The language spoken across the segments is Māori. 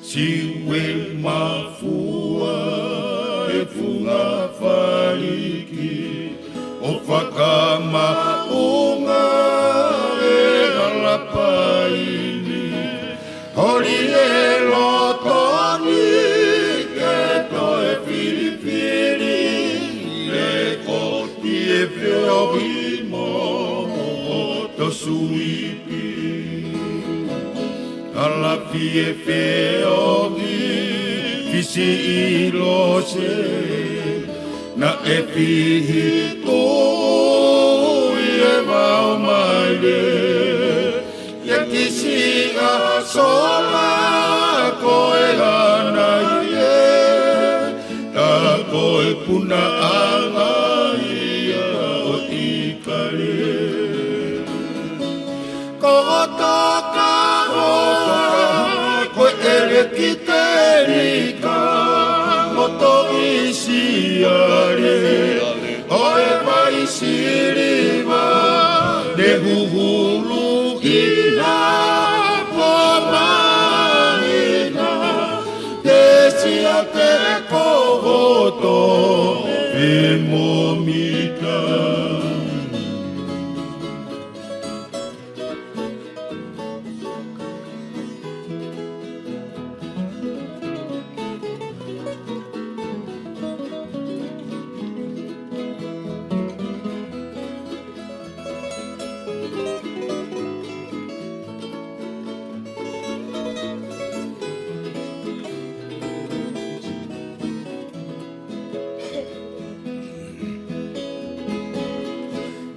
Siwe mafua e funga faliki o whakama unga e alapaini hori e lotoni ke toe filifili le koti e whiohimo o to suipi ala fie feogi fisi ilose na e fihi to e vau maile e kisi a sola koe ana ie ta koe puna anga ia o ikare kotoka Kiterika moto isiare oe vai siriva de huhulu ina pomaina desia te kohoto emomita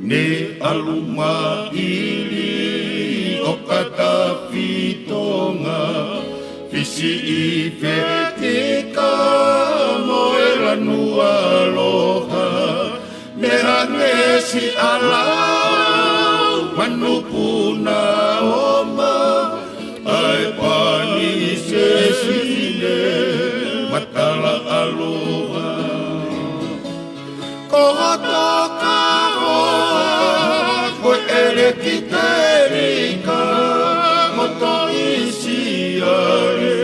Ne aluma ili o kata fitonga fisi I fetika mo e lanu aloha me hangesi alau manupuna oma ai pani se sine matala aloha kohotoka Kiterika moto isiare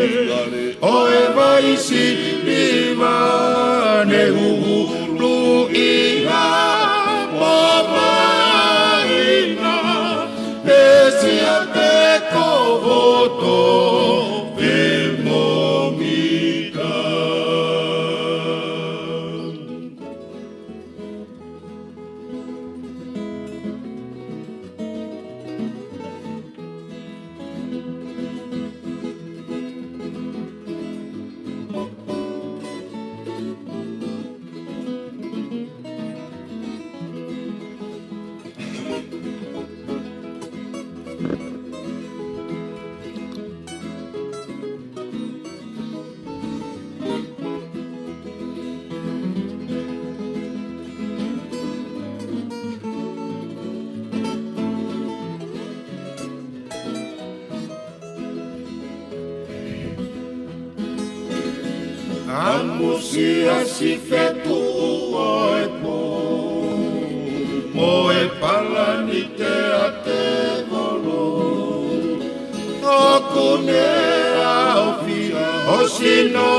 oe vai siriva ne hulu iha pomaina desia te kohoto emomika Amusia si fetu oe po Moe palani te ate volo Okune aofia Osino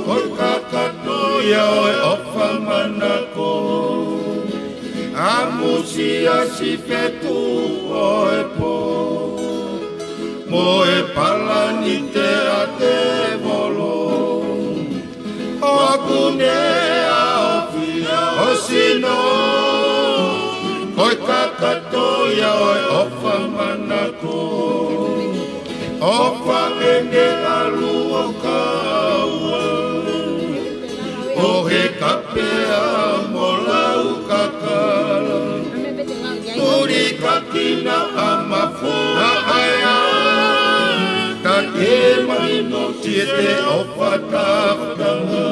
Koi kakatoia oe ofa manako Amusia si fetu oe po Moe palani te ate volo pune aofia osino koi kakatoya oi ofa manako ofa ende alu okaua ohe kapea molau kakala uri kakina amafuna aya kake maino tiete ofa tafdanga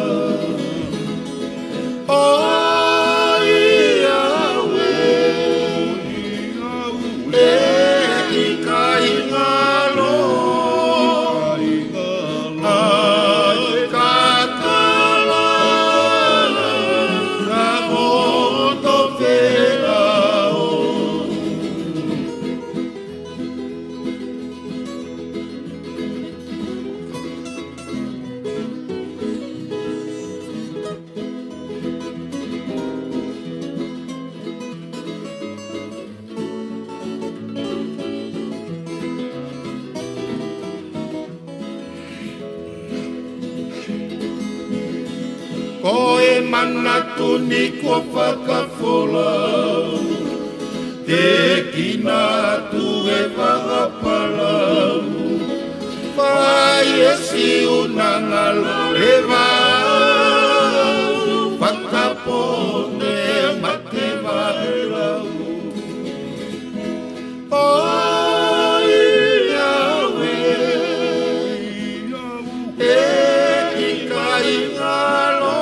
Koe manatuni kua whakafola Te kina tu e whakapalau Whai e si unangalo e wau Whakapone mate wailau Oi awe E ikai ngalo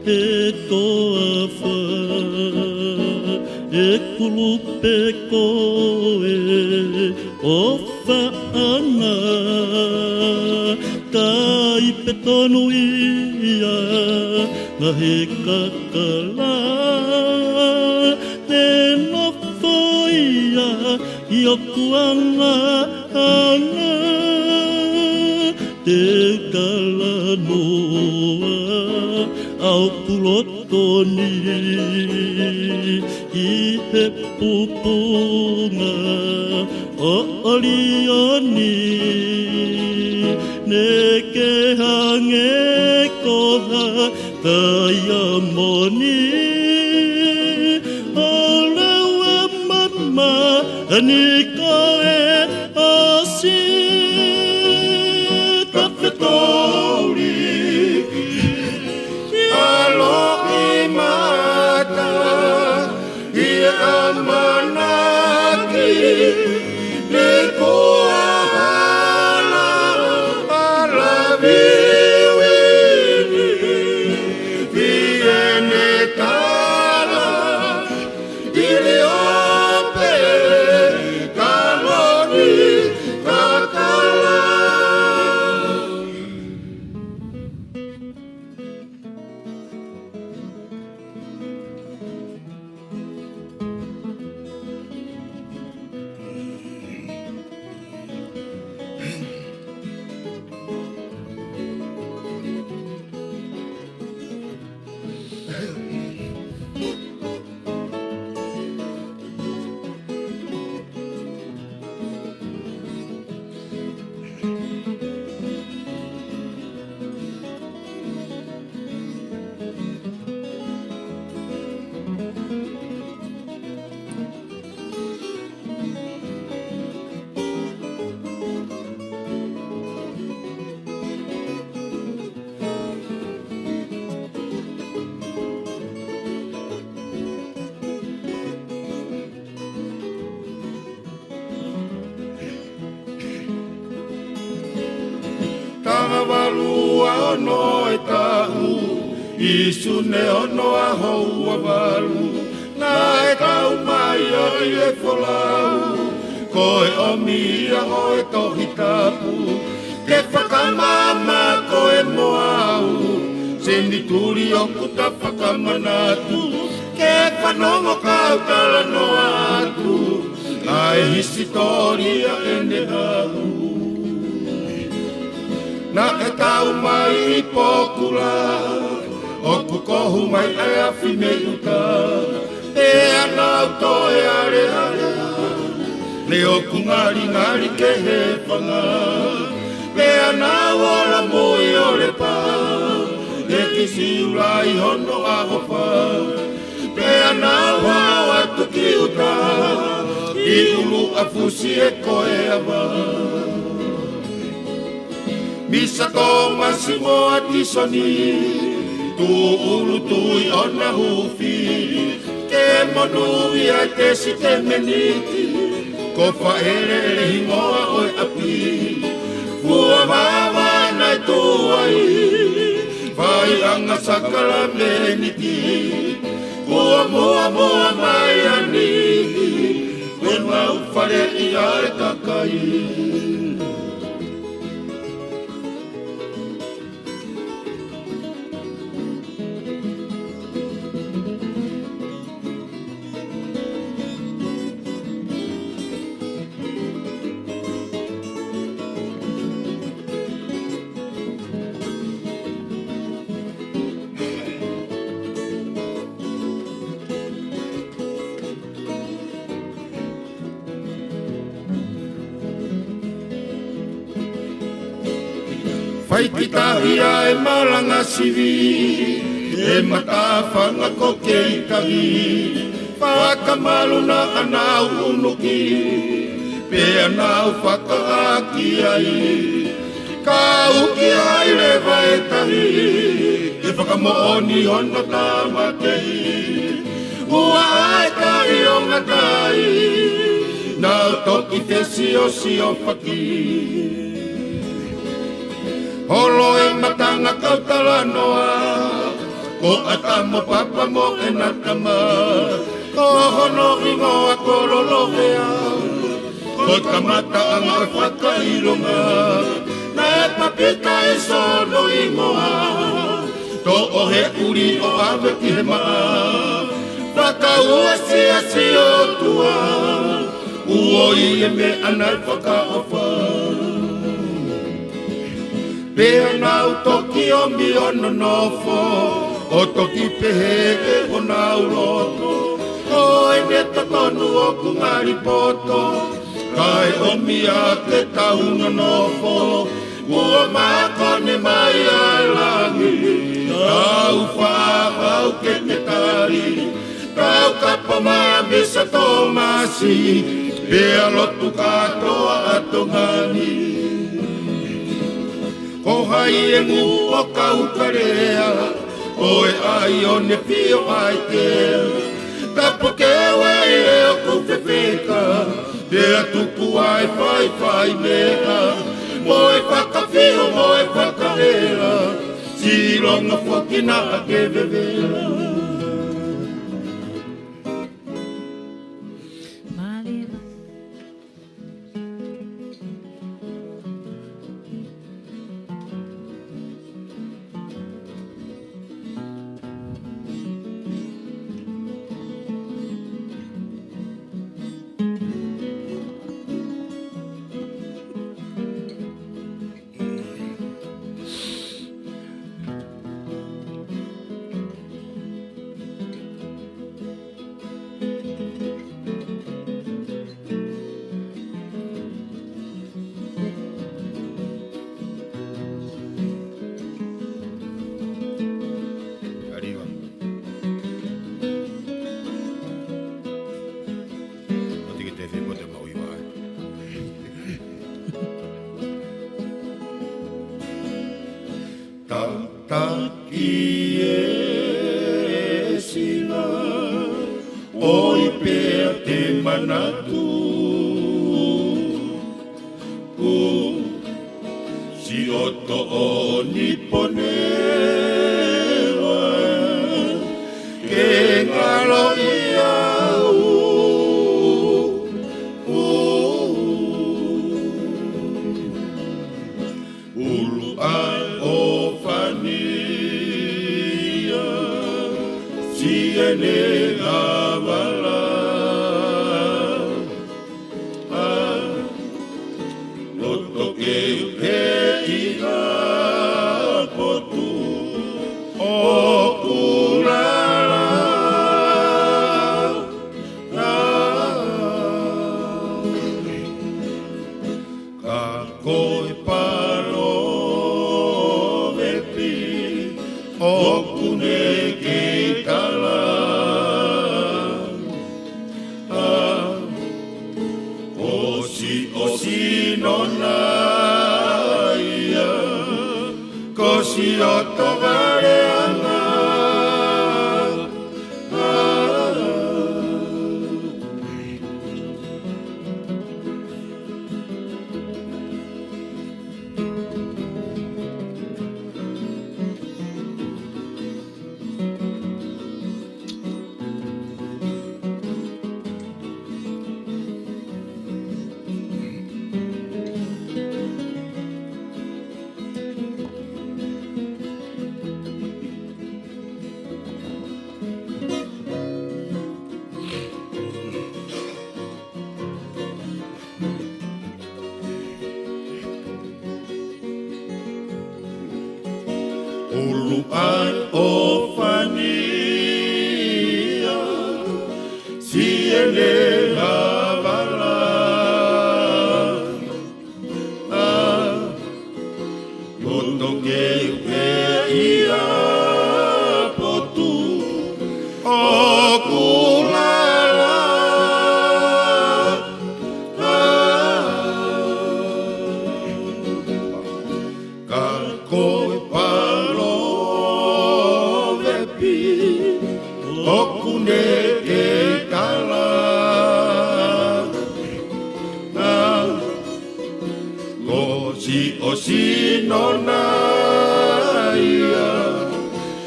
e toa wha e kulupe koe o whaana kai pe tonu ia na he kakala te nofo ia i o kuanga ana te kala noa au pulotoni i he pupunga o orioni ne ke hange koha kaya moni o lewa mama ani koe asi Tapetori alo imata i amanaki ne koala ala viwini viene tala ili ope kaloni kakala. Tahavalua ono e tahu, isu ne ono a houa walu. Nā e tau mai ai e wholau, koe omi a hoe tohi tapu. Ke whakamama koe moau, sendi turi oku ta whakamanatu. Ke whanongo kau tala no atu, ai hisi toria e ne hau. Na e tau mai I pokula, oku kohu mai e awhi me uta. E anau toe are are, le oku ngari ngari ke he whanga. Le anau ora mui ore pā, e kisi ulai hono a hopa. Le anau hau atu ki uta, I ulu a fusi e koe awa. Misa ko masimo atisoni, tu ulu tui ona hufi. Ke monui a te si te meniti, ko whaere le hingoa oi api. Fua wawa nai tuai, vai anga sakala meniti. Fua mua mai ani, wena ufare I ae kakai. Whai ki tahia e malanga sivi, e matawhanga ko ke I tahi. Whakamalu na anau unuki, pe anau whakaaki ai. Ka uki ai le vai tahi, e whakamooni hono tamatei. Ua ai tahi o ngatai, nau toki te si o whaki. Holo e matanga kautala noa, o atamo papa mo e natama ko hono ringo a kololohea ko tamata ang whakaironga na e papita e solo ingoa to o he uri o ave ki he maa whakaua sia si o tua uoi e me anai whakaofa pea nau toki o mi ono nofo o toki pehe e o nau roto o e ne tatonu o kungari poto kai o mi a te taunga nofo ua makone mai a langi tau whakau ke te tari tau kapa mami sa tomasi pea lotu katoa atongani ko hai e ngu o kaukarea o e ai o ne pio ai te tapo ke wei e o kufefeka pea tuku ai fai mea mo e whakawhio mo e whakaera silonga whakina a ke vevera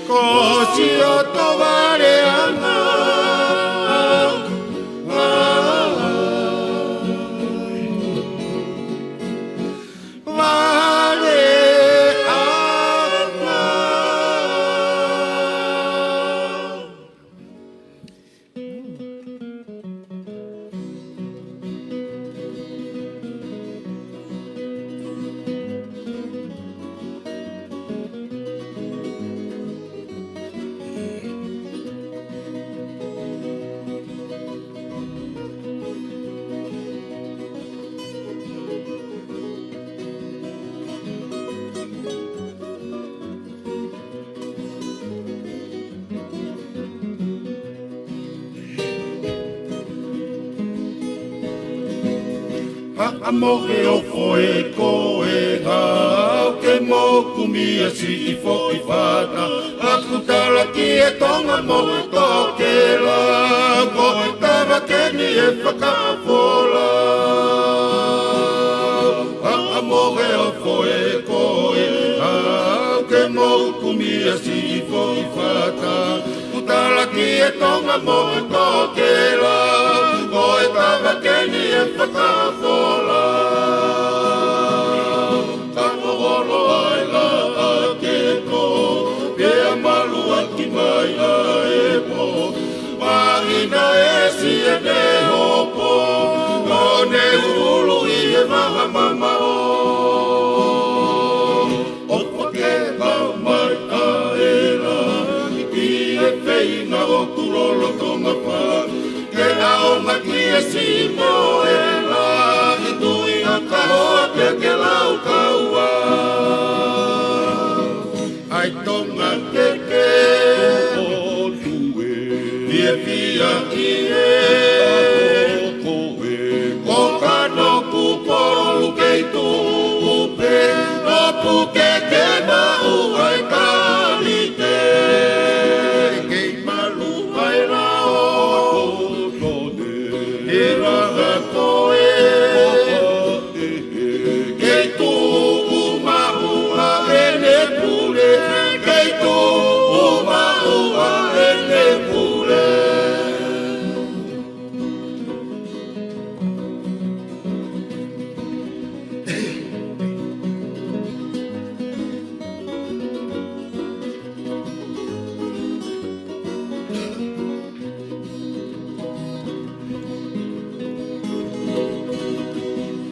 Kosi o to ware ana Amohe o foe ko e ngā ke mo kumia si I fo I whata Aku tala ki e tonga mo e toke la Ko e tawa ke ni e whakawhola Amohe o foe ko e ngā ke mo kumia si I fo I whata Aku tala ki e tonga mo e toke la Ko e tawa ke ni e whakawhola Mahina e si e ne hopo No ne ulu I e maha mama o Opa ke kau mai a e la I ki e whainga o kurolo tonga wha Ke aonga ki e si mo e la I tui a ka hoa pe ke lau kaua Ai tonga ke Via I e Ko kano ku polu kei tu upe No puke ke mau ai kalite Kei malu ai rao E raha koe Kei tu umau a ene pule Kei tu umau a ene pule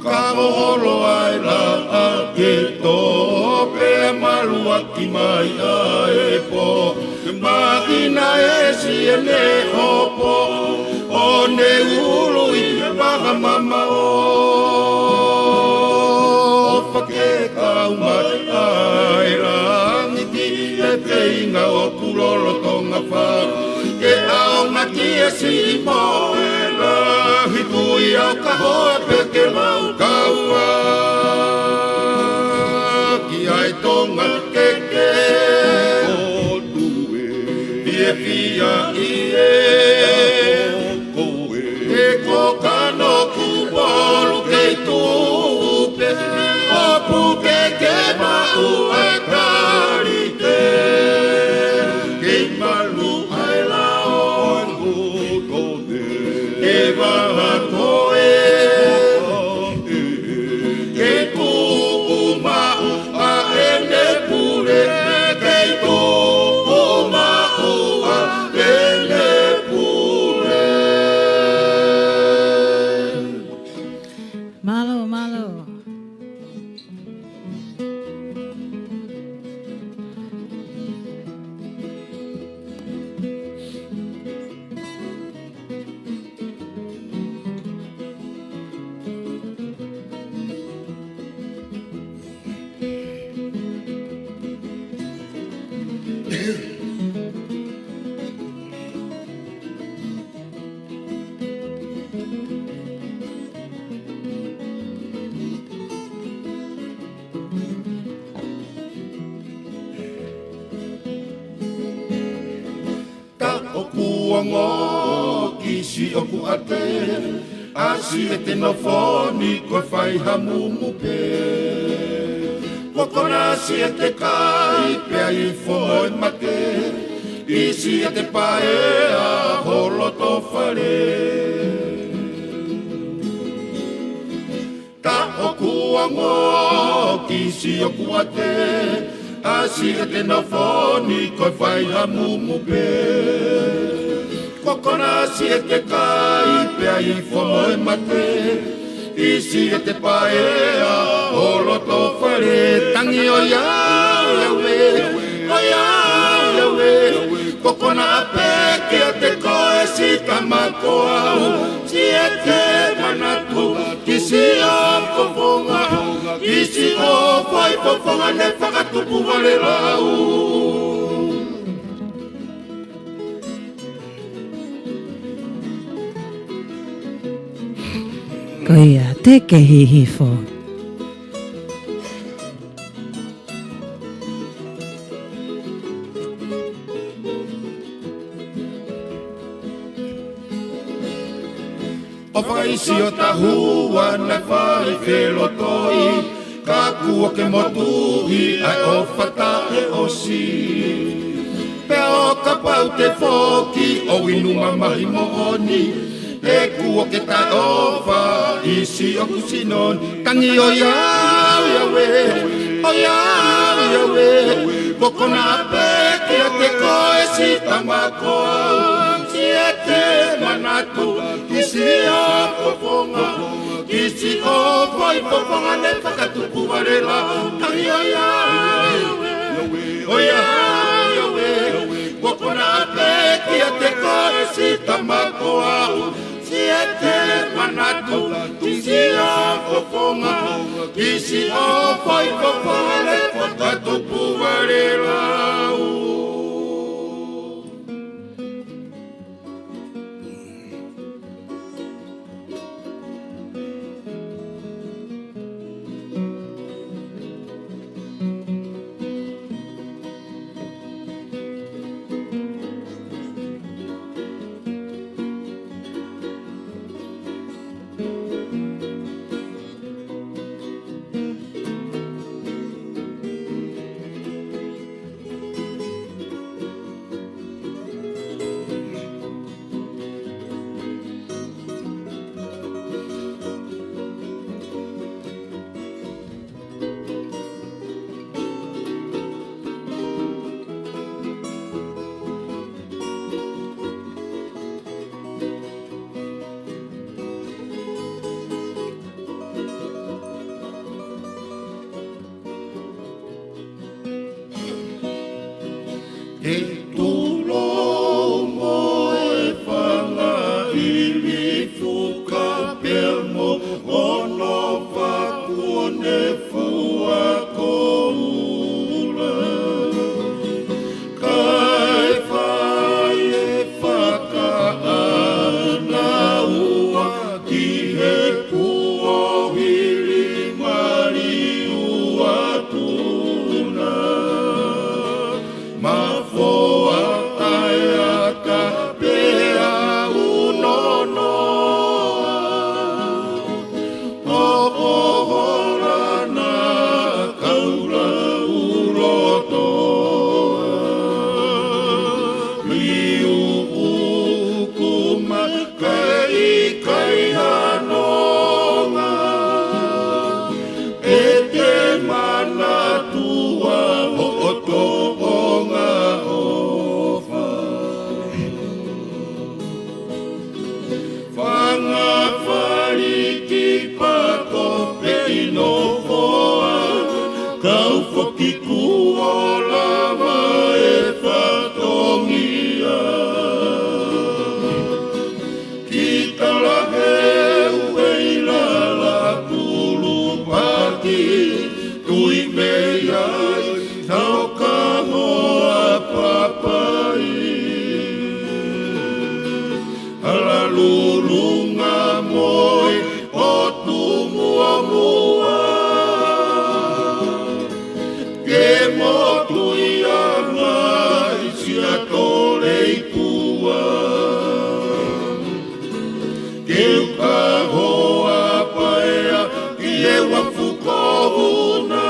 Kaholo ai la a ke tō Pe malua ki mai a e po Mahina e si e ne hopo O ne ulu I te maha mama o Opa ke kau mai ai rangi ki e whainga o kurolo tonga wha Ke aonga ki e si mo e la Hitui au ka hoa pe ke lau kaua Ki ai tonga ke Pie fia I e E ko kano ku polu kei tu upe O puke ke mau ai karite Kei malu ai lao E waha koe Kei tu umau a ene pule Kei tu umau a ene pule Malo, malo. Kuongo kisi oku ate Asi e te nofoni koe whai hamu mupe Wakona si e te kai pea I fomoe make Isi e te pae a holo to whare Ta o kua ngō kisi o kua te Asi e te na whoni koi whai ha mumu pe Wakona si e te kai pea I fomoe make Isi e te pae a holo to whare Tangi o iau lewe, o iau lewe Kokona ape ki a te koe si tamako au Si e te manatu, kisi o kofonga Kisi o whai kofonga ne whakatupu wale rau Koia te kehihifo. O whaisi o tahua na whai whelotoi Ka kua ke motuhi ai o whata e osi Pea o ka pau te whoki o inu mamahi mooni E kua ke tai ofa isi o kusinon Tangi o iau iawe, o iau iawe Kokona ape ki a te koe si tamako au Si e te manatu kisi o kofonga Kisi o whai kofonga ne whakatupu warela Tangi o iau iawe, o iau iawe Kokona ape ki a te koe si tamako au Si e te manatu, kisi o kofonga Kisi o whai kofonga ne whakatupu warela E tulo mo e whanga ili fuka pia mo ono whakuone fua ko ula Kai whai e whaka ana ua ki he kua hili mari ua tuna Mafoa ai a ka pea unonoa O ohorana kaula urotoa Liu ukuma kai hanonga E te mana tua o otoonga ofa Whanga whariki pako pe ino hoa Kau whoki kua lava e whatongia Ki tala heu e ilala tulu pati Tui mei ai tau ka hoa papai Ala lulunga moi o tu mua mua Ke mo tui a mai si a tole i kua Ke uka hoa paea ki e wafuko una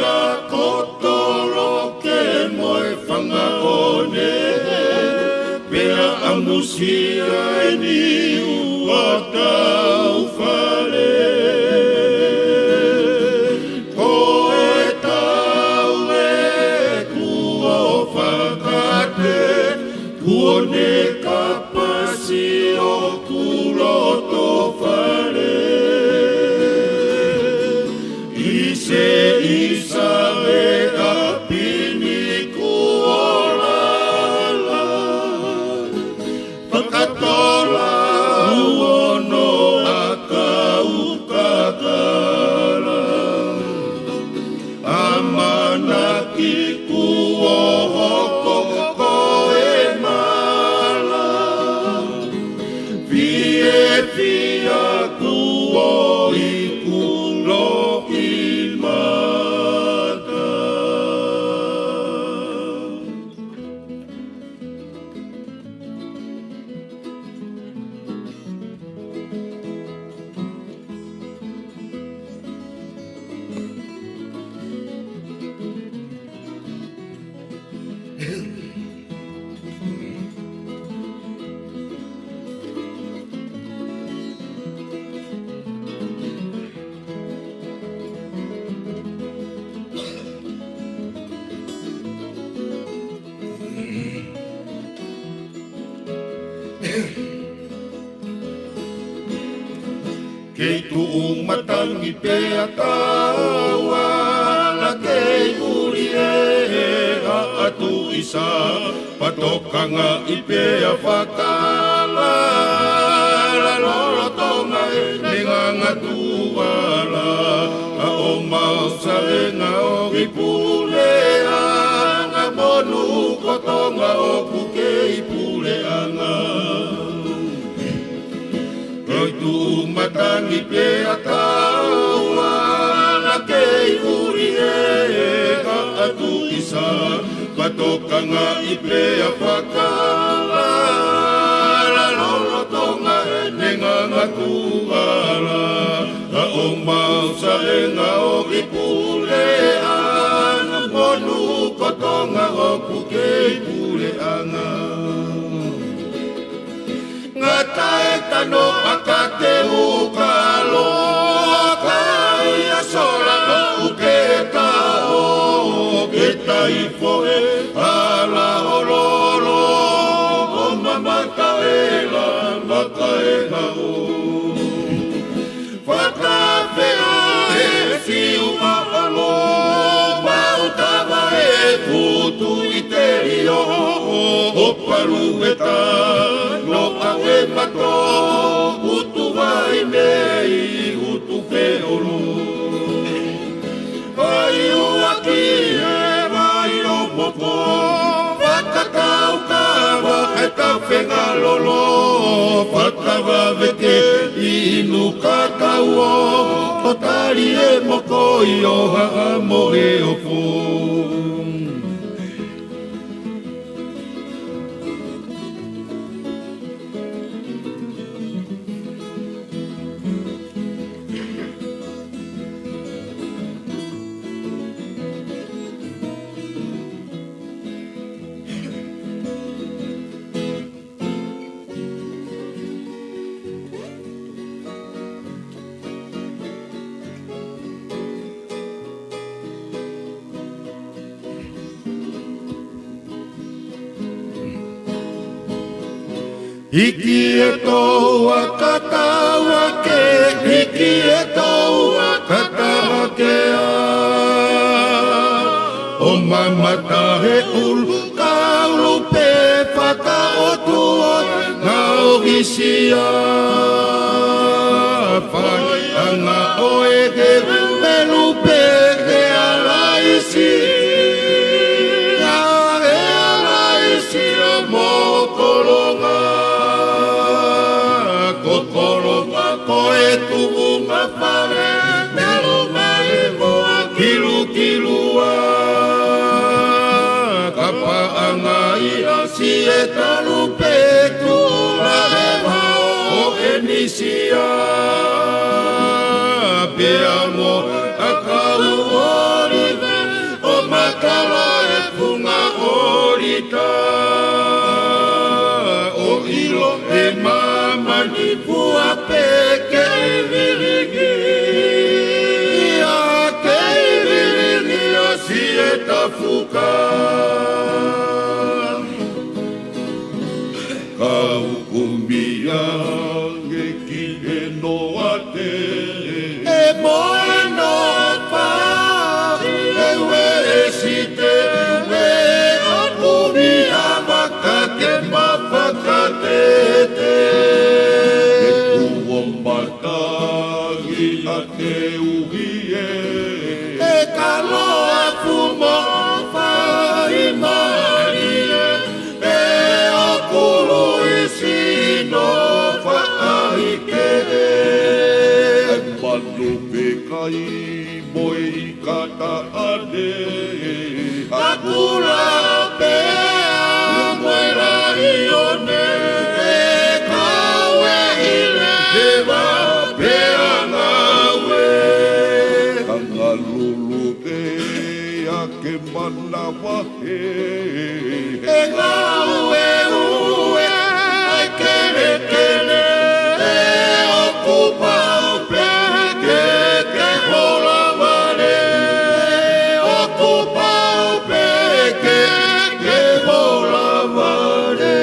ia kotoro ke moe whanga one pea amusia e ni ua tau whare ko e tau e kua whakate kuone ka pasi o kuroto whare ise isa me ka pini kuolala pakatola uono akau kakala amanaki kuohoko koe mala vie via kuo ikulo ilmata kei tuu matangi pea kaua la kei uri e a atu isa patokanga i pea whakala la lolo tonga e nenganga tuala a o mausa e nga o ki pulea nga monu kotonga o kukei puleanga Koi tu matangi pea kaua na kei uri e ka atu isa patokanga i pea whakala la lolo tonga e nenganga tuala ka o mausa e nga o ki pulea na monu kotonga o kukei puleanga ngata e tano akate ukalo kai asola uke tao ke taifo e ala ororo o mamata e la mata e ngao whakawhea e siuma alo mautava e kutu i te rio o paru e ta no awe mato utu vai nei utu feoro vai uaki e vai o moko whakatau kawa e tau whenga lolo whakawa veke inu kakau o o tari e moko i o haa mo e o fo Hiki e toua katawa ke, hiki e toua katawa ke a. O mamata he ulu kaulu pe whaka o tua ngā ogisia. Whai anga oe ke melu pe ke alaisi. He alaisi o mokoronga. Koe tuunga whare, telu mai moa kilu kilua. Kapa anga i asi e talu petu, mahewa o enisia. Pea mo a kau ori ve ita o ilo e mama ni pua peke viringi ia ke viringi si e tafuka kau kumbia nge ki e noa te e moe no pa e we e si te we o kumbia maka ke mapaka te te e kuombata a te uhi e kaloa fumo whai mari e o kuru i sino whaike e manu pekai moi kata ade akura pea moi rai one e kawe ile te wa pea ke mana wahe e ngā ue ue ai kere kere e o kupa o peke ke hola mare e o kupa o peke ke hola mare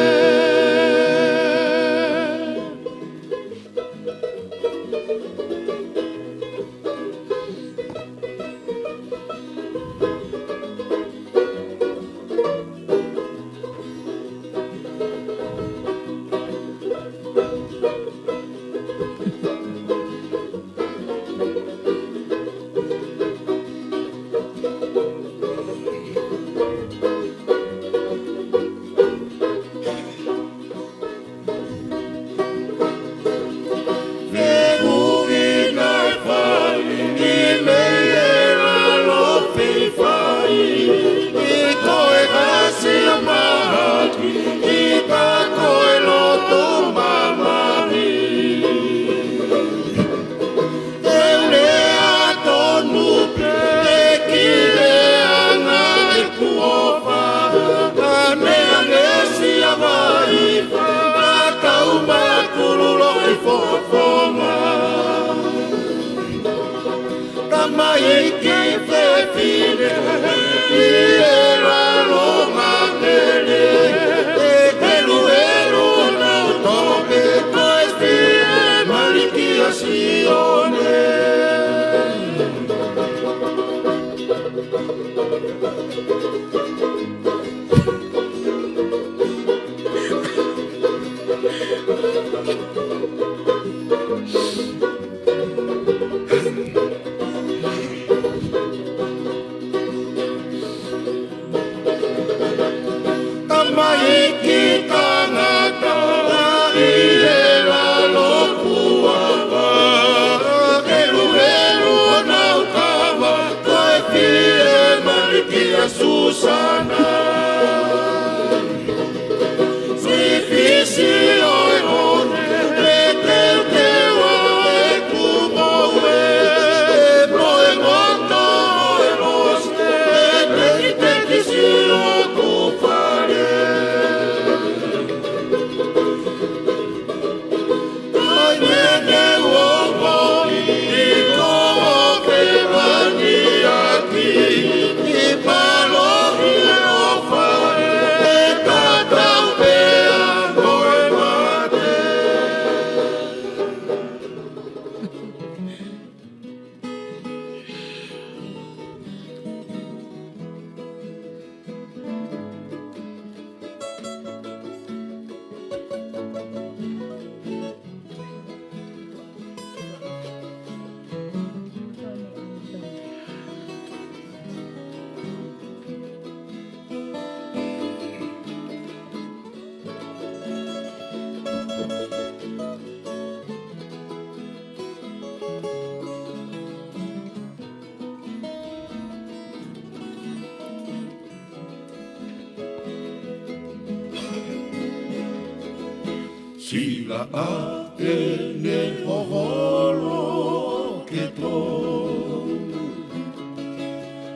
Sila a ene oholo ke tō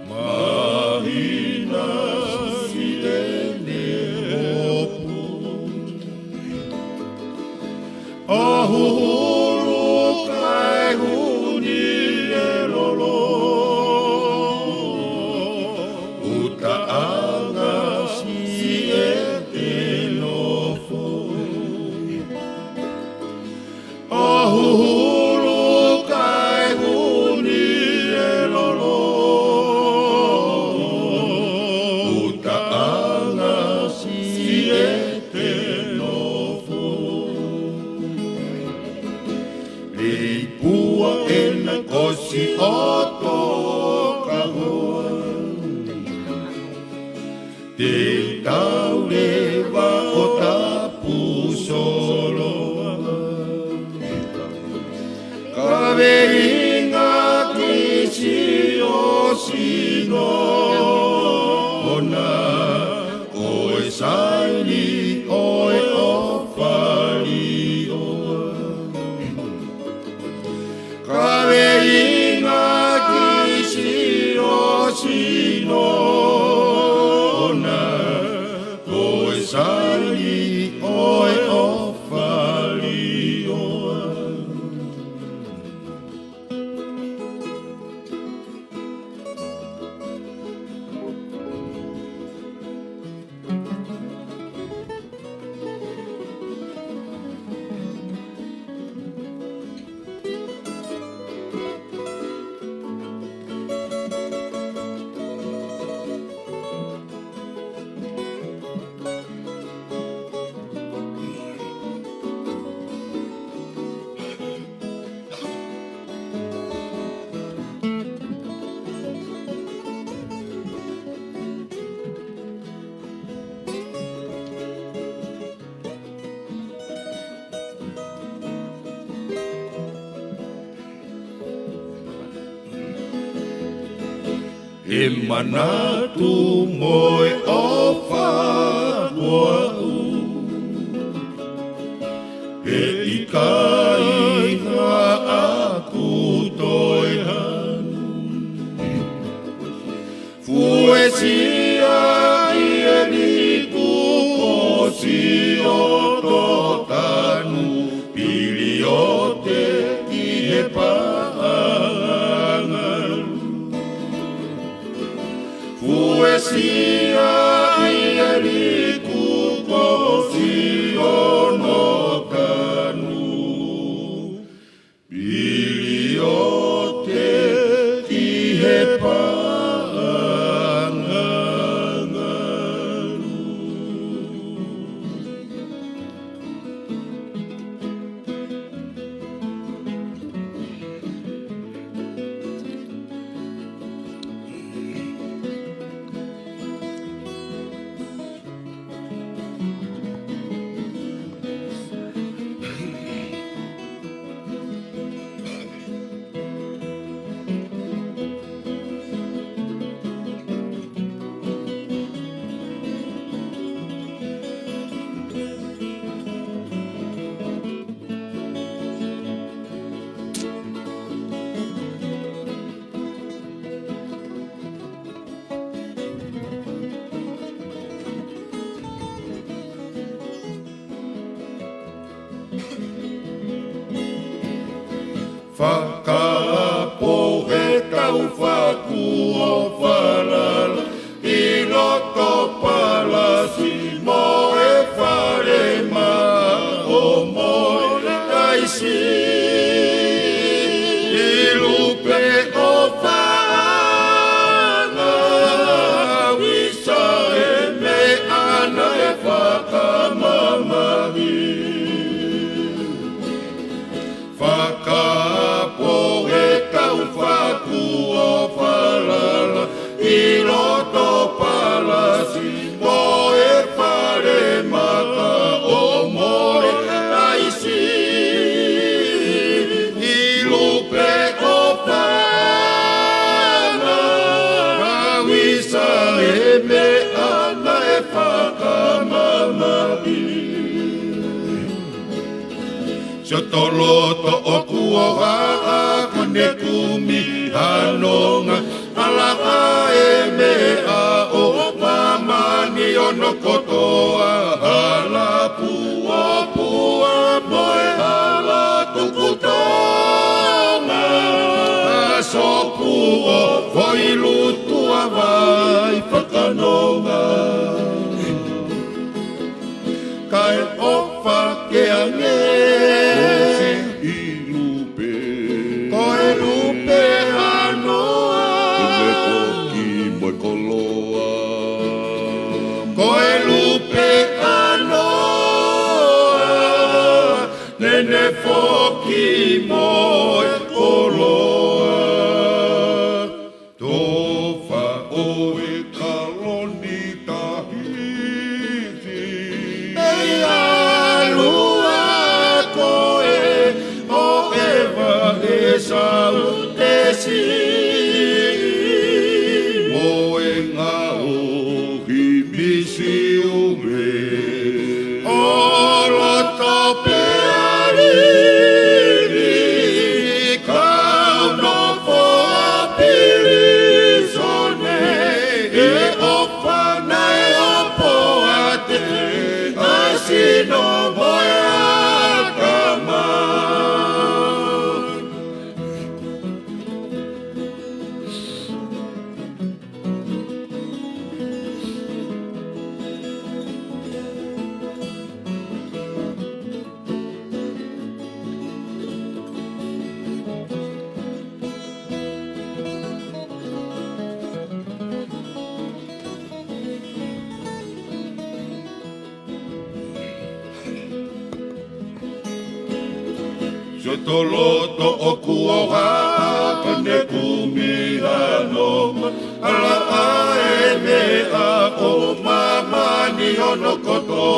Mahina si ene o si oto kahoa. Te tau lewa o tapu soloa. Kawe inga kisi o sino ona. Oe saini oe ofali oa. Kawe inga kisi o sino ona. Oe saini oe ofali oa. E manatu moe o whakuau. E ikai ngā aku toihan. Fuesia i e niku kosi o tō tanu. Pili o te ki he paangaru. Fuesia i e riku kosi o no kanu. Pili o te ki he paangaru. Whakaapo he tau whaku o whalala I loto palasi mo e whare ma o moe taisi I lupe o whaanga wisa e me ana e whakamamahi Whakaapo he tau whaku o whalala I loto palasi mo e whare maka o moe taisi I lupe o whaanga wisa e me ana e whakamamahi Sotoloto o kuoha kone kumi hanonga Alaka e mea o mamani ono kotoa Hala pua pua moe hala tukutonga Asopu o voilutua vai whakanonga Kai o whakeange Koe lupe anoa Koe lupe anoa Nene foki moe koloa Loto o kuoha Pane kumihano Ala ae mea o mamani ono koto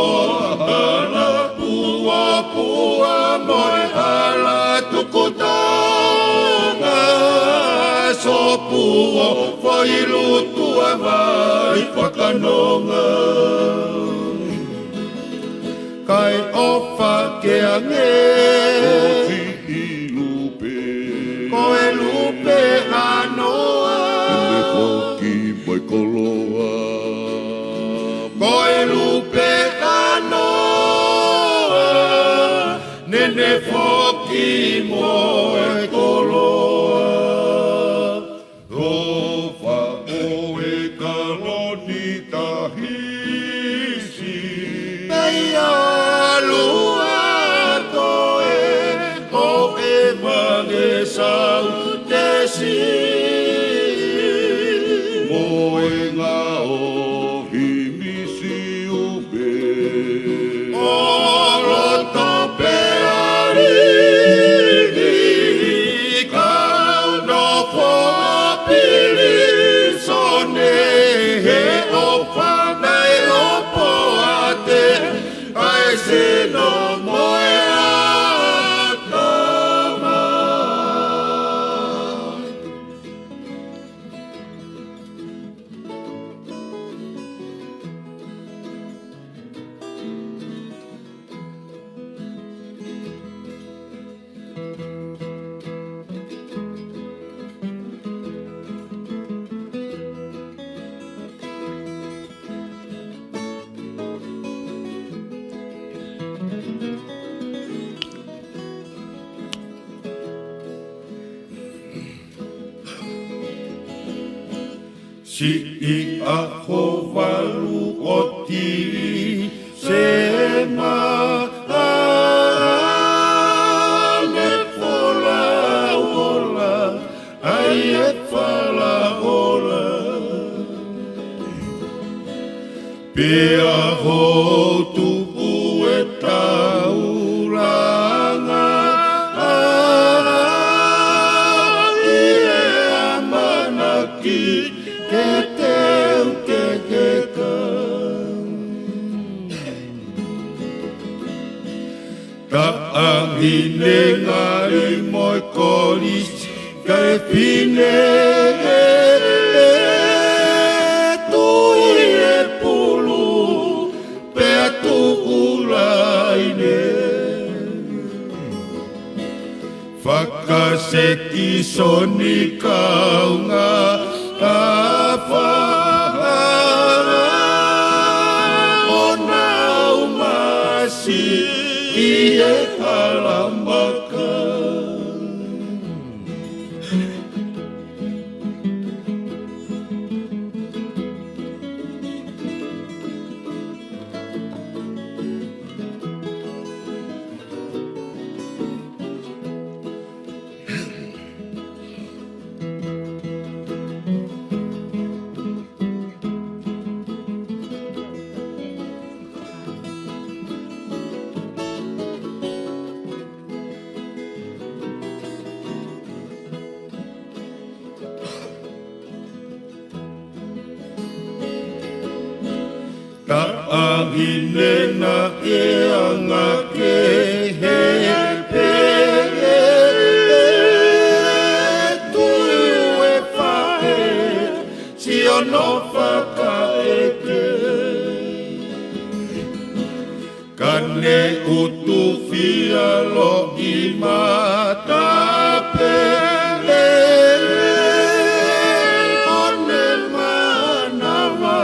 Ala pua moe ala tukutonga So puo whailu tua vai whakanonga Kai ofa ke ange Koe lupe anoa Ele foki mai koloa Koe lupe anoa Nene foki moe koloa Rofa oe kaloni tahisi Meia lua koe O e mange sau tesi Moe ngā o himisi ube Oloto peari Kau no pili Sone he opa Nai opo ate Ai se no moe atama Si I a hovalu o tiri se ma ane fola ola ai e fala ola Pea ho tu e tauranga ai e amanaki Ke teu ke Ka angine ngari moi koris Kai pine Tui e pulu Pea tu ulaine Whakaseki soni kaunga Ona umasi Ie kalambaka Ka angine na e anga ke he pe Tui e whae si ono whakaeke Kane utu fia lo I matape One manawa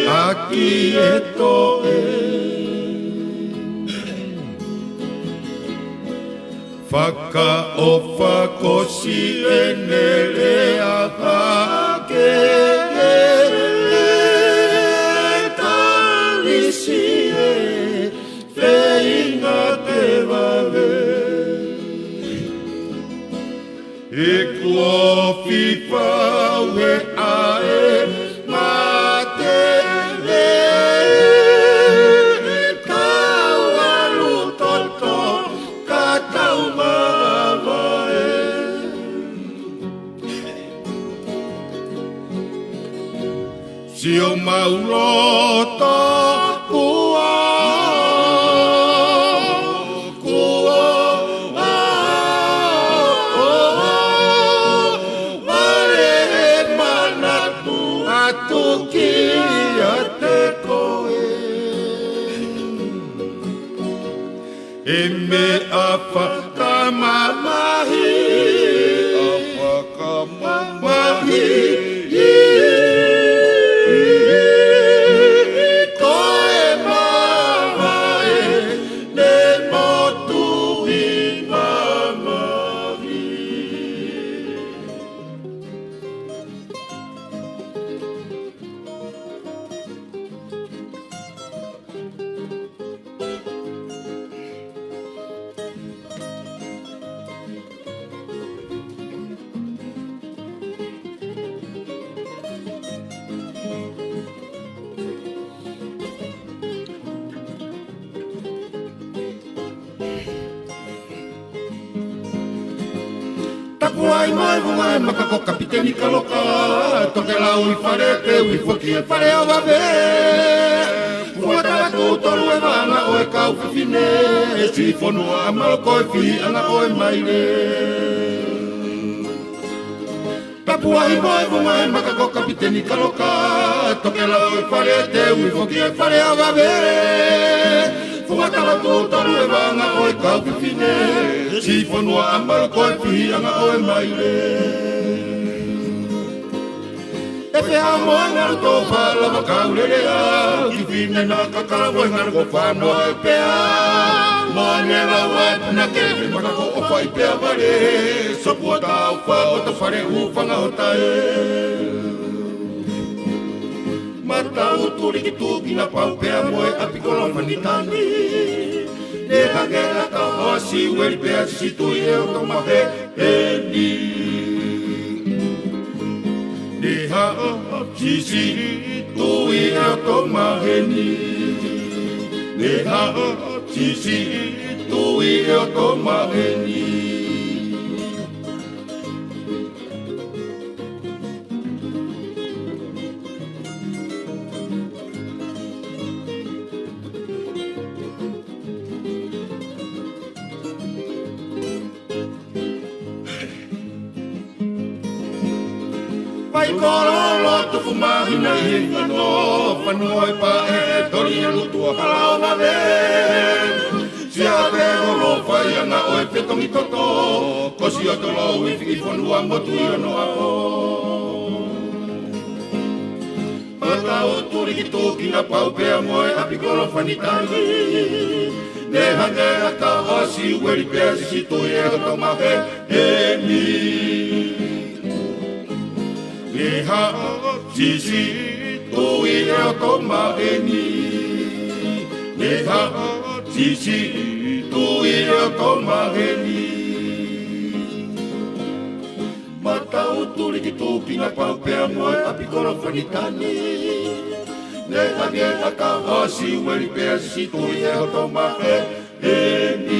Aki e toe Whaka o whakosi e nere a hake Talisi e wheinga te wale E kuofi pau e ae mate Kau alu toto ka tau si o mauloto kua e me apakamahi koe mamae ne motu i mamahi Tapuai mai mai makako kapiteni kaloka toke lau I whare te ui whoki e whare o wawe Fuatara tūtoru e wanga o e kau whiwhine e si whonua a maloko e whi anga o e maire Tapuai mai mai makako kapiteni kaloka toke lau I whare te ui whoki e whare o wawe Fuatara tūtoru e wanga o e kau whiwhine si whanua a maroko e whianga o e maire E whea moa ngaru tō whalawa kaurerea Ki whine nā kakarawa e ngaru ko whanua e pēa Moa nera wai puna ke me makako o whai pēa ware Sopua tāu wha o ta whare uwhanga o tae Matau turiki tūki na pau pēa moe apikolo whanitani Ne hangera ka hosi weri pea si tui e o tomahe e ni Ne ha si tui e o tomahe ni Ne ha si tui e o tomahe ni Pai korolo tu fumahina I whanua e pa e tori anu tua halao wawe Sia vego lo whai anga o e petongi toto Kosi o tolo I whanua motu I ono ako Matau turiki tūki na pau pea moe apikolo whanitani Ne hangea ka hosi weri pea si tui e o tomahe e ni Ne ha si tui e o tomahe ni Ne ha si tui e o tomahe ni Matau turiki tūki na pau pea moe apikolo whanitani Ne hangea ka hosi weri pea si tui e o tomahe e ni